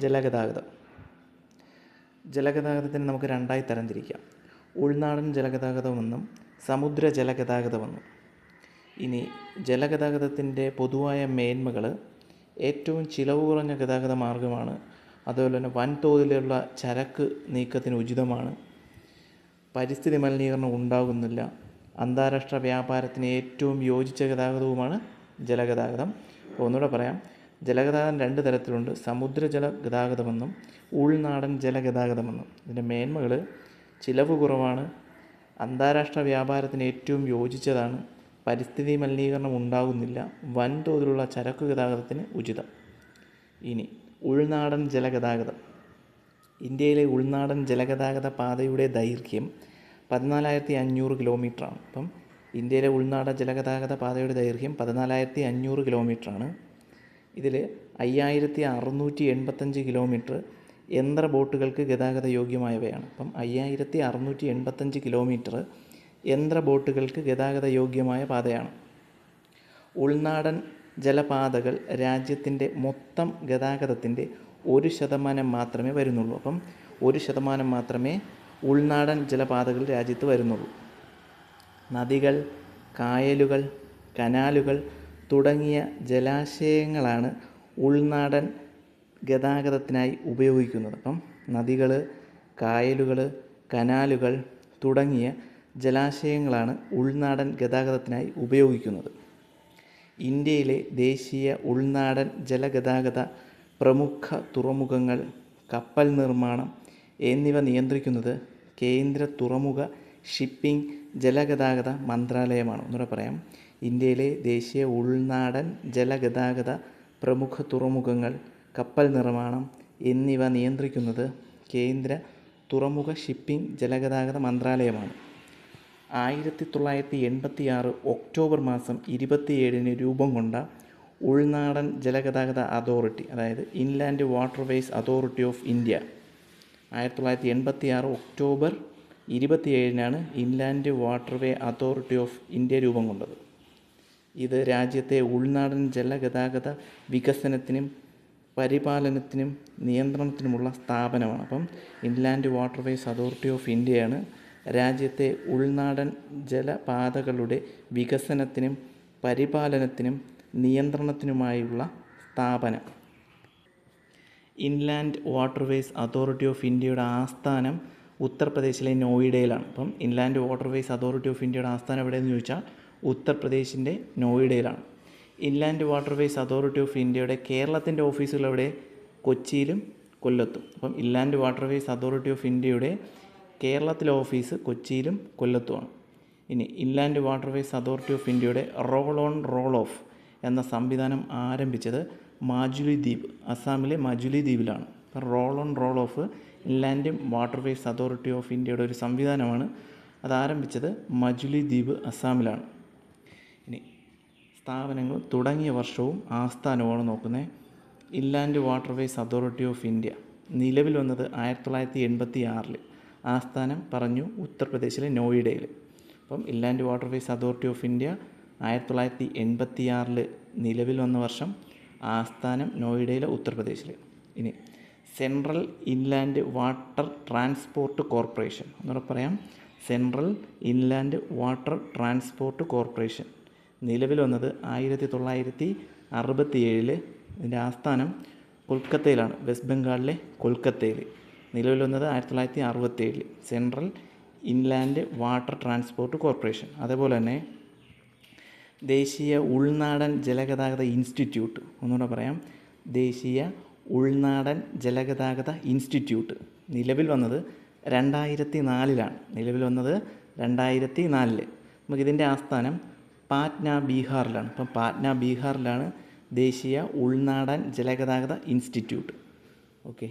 ജലഗതാഗതം. ജലഗതാഗതത്തിന് നമുക്ക് രണ്ടായി തരംതിരിക്കാം. ഉൾനാടൻ ജലഗതാഗതമെന്നും സമുദ്ര ജലഗതാഗതമെന്നും. ഇനി ജലഗതാഗതത്തിൻ്റെ പൊതുവായ മേന്മകൾ: ഏറ്റവും ചിലവ് കുറഞ്ഞ ഗതാഗത മാർഗ്ഗമാണ്. അതുപോലെ തന്നെ വൻതോതിലുള്ള ചരക്ക് നീക്കത്തിന് ഉചിതമാണ്. പരിസ്ഥിതി മലിനീകരണം ഉണ്ടാകുന്നില്ല. അന്താരാഷ്ട്ര വ്യാപാരത്തിന് ഏറ്റവും യോജിച്ച ഗതാഗതവുമാണ് ജലഗതാഗതം. ഒന്നുകൂടെ പറയാം, ജലഗതാഗതം രണ്ട് തരത്തിലുണ്ട്: സമുദ്ര ജലഗതാഗതമെന്നും ഉൾനാടൻ ജലഗതാഗതമെന്നും. ഇതിൻ്റെ മേന്മകൾ: ചിലവ് കുറവാണ്, അന്താരാഷ്ട്ര വ്യാപാരത്തിന് ഏറ്റവും യോജിച്ചതാണ്, പരിസ്ഥിതി മലിനീകരണം ഉണ്ടാകുന്നില്ല, വൻതോതിലുള്ള ചരക്ക് ഗതാഗതത്തിന് ഉചിതം. ഇനി ഉൾനാടൻ ജലഗതാഗതം. ഇന്ത്യയിലെ ഉൾനാടൻ ജലഗതാഗത പാതയുടെ ദൈർഘ്യം 14,500 കിലോമീറ്ററാണ്. അപ്പം ഇന്ത്യയിലെ ഉൾനാടൻ ജലഗതാഗത പാതയുടെ ദൈർഘ്യം 14,500 കിലോമീറ്ററാണ്. ഇതിൽ 5,685 കിലോമീറ്റർ യന്ത്ര ബോട്ടുകൾക്ക് ഗതാഗത യോഗ്യമായവയാണ്. അപ്പം 5,685 കിലോമീറ്റർ യന്ത്ര ബോട്ടുകൾക്ക് ഗതാഗത യോഗ്യമായ പാതയാണ്. ഉൾനാടൻ ജലപാതകൾ രാജ്യത്തിൻ്റെ മൊത്തം ഗതാഗതത്തിൻ്റെ 1% മാത്രമേ വരുന്നുള്ളൂ. അപ്പം 1% മാത്രമേ ഉൾനാടൻ ജലപാതകൾ രാജ്യത്ത് വരുന്നുള്ളൂ. നദികൾ, കായലുകൾ, കനാലുകൾ തുടങ്ങിയ ജലാശയങ്ങളാണ് ഉൾനാടൻ ഗതാഗതത്തിനായി ഉപയോഗിക്കുന്നത്. അപ്പം നദികൾ, കായലുകൾ, കനാലുകൾ തുടങ്ങിയ ജലാശയങ്ങളാണ് ഉൾനാടൻ ഗതാഗതത്തിനായി ഉപയോഗിക്കുന്നത്. ഇന്ത്യയിലെ ദേശീയ ഉൾനാടൻ ജലഗതാഗത പ്രമുഖ തുറമുഖങ്ങൾ, കപ്പൽ നിർമ്മാണം എന്നിവ നിയന്ത്രിക്കുന്നത് കേന്ദ്ര തുറമുഖ, ഷിപ്പിംഗ്, ജലഗതാഗത മന്ത്രാലയമാണ്. ഒന്നുകൂടെ പറയാം, ഇന്ത്യയിലെ ദേശീയ ഉൾനാടൻ ജലഗതാഗത പ്രമുഖ തുറമുഖങ്ങൾ, കപ്പൽ നിർമ്മാണം എന്നിവ നിയന്ത്രിക്കുന്നത് കേന്ദ്ര തുറമുഖ, ഷിപ്പിംഗ്, ജലഗതാഗത മന്ത്രാലയമാണ്. 1986 ഒക്ടോബർ മാസം 27 രൂപം കൊണ്ട ഉൾനാടൻ ജലഗതാഗത അതോറിറ്റി, അതായത് inland waterways authority of India, 1986 October 27 inland waterway authority of India രൂപം കൊണ്ടത്. ഇത് രാജ്യത്തെ ഉൾനാടൻ ജലഗതാഗത വികസനത്തിനും പരിപാലനത്തിനും നിയന്ത്രണത്തിനുമുള്ള സ്ഥാപനമാണ്. അപ്പം ഇൻലാൻഡ് വാട്ടർവേസ് അതോറിറ്റി ഓഫ് ഇന്ത്യയാണ് രാജ്യത്തെ ഉൾനാടൻ ജലപാതകളുടെ വികസനത്തിനും പരിപാലനത്തിനും നിയന്ത്രണത്തിനുമായുള്ള സ്ഥാപനം. ഇൻലാൻഡ് വാട്ടർവേസ് അതോറിറ്റി ഓഫ് ഇന്ത്യയുടെ ആസ്ഥാനം ഉത്തർപ്രദേശിലെ നോയിഡയിലാണ്. അപ്പം ഇൻലാൻഡ് വാട്ടർവേസ് അതോറിറ്റി ഓഫ് ഇന്ത്യയുടെ ആസ്ഥാനം എവിടെയെന്ന് ചോദിച്ചാൽ ഉത്തർപ്രദേശിൻ്റെ നോയിഡയിലാണ്. ഇൻലാൻഡ് വാട്ടർവേസ് അതോറിറ്റി ഓഫ് ഇന്ത്യയുടെ കേരളത്തിൻ്റെ ഓഫീസുകൾ എവിടെ? കൊച്ചിയിലും കൊല്ലത്തും. അപ്പം ഇൻലാൻഡ് വാട്ടർവേസ് അതോറിറ്റി ഓഫ് ഇന്ത്യയുടെ കേരളത്തിലെ ഓഫീസ് കൊച്ചിയിലും കൊല്ലത്തുമാണ്. ഇനി ഇൻലാൻഡ് വാട്ടർവേസ് അതോറിറ്റി ഓഫ് ഇന്ത്യയുടെ റോൾ ഓൺ റോൾ ഓഫ് എന്ന സംവിധാനം ആരംഭിച്ചത് മാജുലി ദ്വീപ്, അസാമിലെ മാജുലി ദ്വീപിലാണ്. Roll on roll off inland waterways authority of ഇന്ത്യയുടെ ഒരു സംവിധാനമാണ്. അത് ആരംഭിച്ചത് മജുലി ദ്വീപ്, അസാമിലാണ്. ഇനി സ്ഥാപനങ്ങൾ തുടങ്ങിയ വർഷവും ആസ്ഥാനവുമാണ് നോക്കുന്നത്. Inland waterways authority of India നിലവിൽ വന്നത് 1986. ആസ്ഥാനം പറഞ്ഞു ഉത്തർപ്രദേശിലെ നോയിഡയിൽ. അപ്പം inland waterways authority of India 1986 നിലവിൽ വന്ന വർഷം, ആസ്ഥാനം നോയിഡയിലെ ഉത്തർപ്രദേശിൽ. ഇനി central inland water transport corporation, എന്നൂടെ പറയാം, central inland water transport corporation നിലവിൽ വന്നത് 1967. ഇതിൻ്റെ ആസ്ഥാനം കൊൽക്കത്തയിലാണ്, വെസ്റ്റ് ബംഗാളിലെ കൊൽക്കത്തയിൽ. നിലവിൽ വന്നത് 1967. Central inland water transport corporation. അതേപോലെ തന്നെ ദേശീയ ഉൾനാടൻ ജലഗതാഗത ഇൻസ്റ്റിറ്റ്യൂട്ട്, ഒന്നുകൂടെ പറയാം, ദേശീയ ഉൾനാടൻ ജലഗതാഗത ഇൻസ്റ്റിറ്റ്യൂട്ട് നിലവിൽ വന്നത് 2004. നിലവിൽ വന്നത് 2004. നമുക്കിതിൻ്റെ ആസ്ഥാനം പാറ്റ്ന, ബീഹാറിലാണ്. അപ്പം പാറ്റ്ന, ബീഹാറിലാണ് ദേശീയ ഉൾനാടൻ ജലഗതാഗത ഇൻസ്റ്റിറ്റ്യൂട്ട്. ഓക്കെ.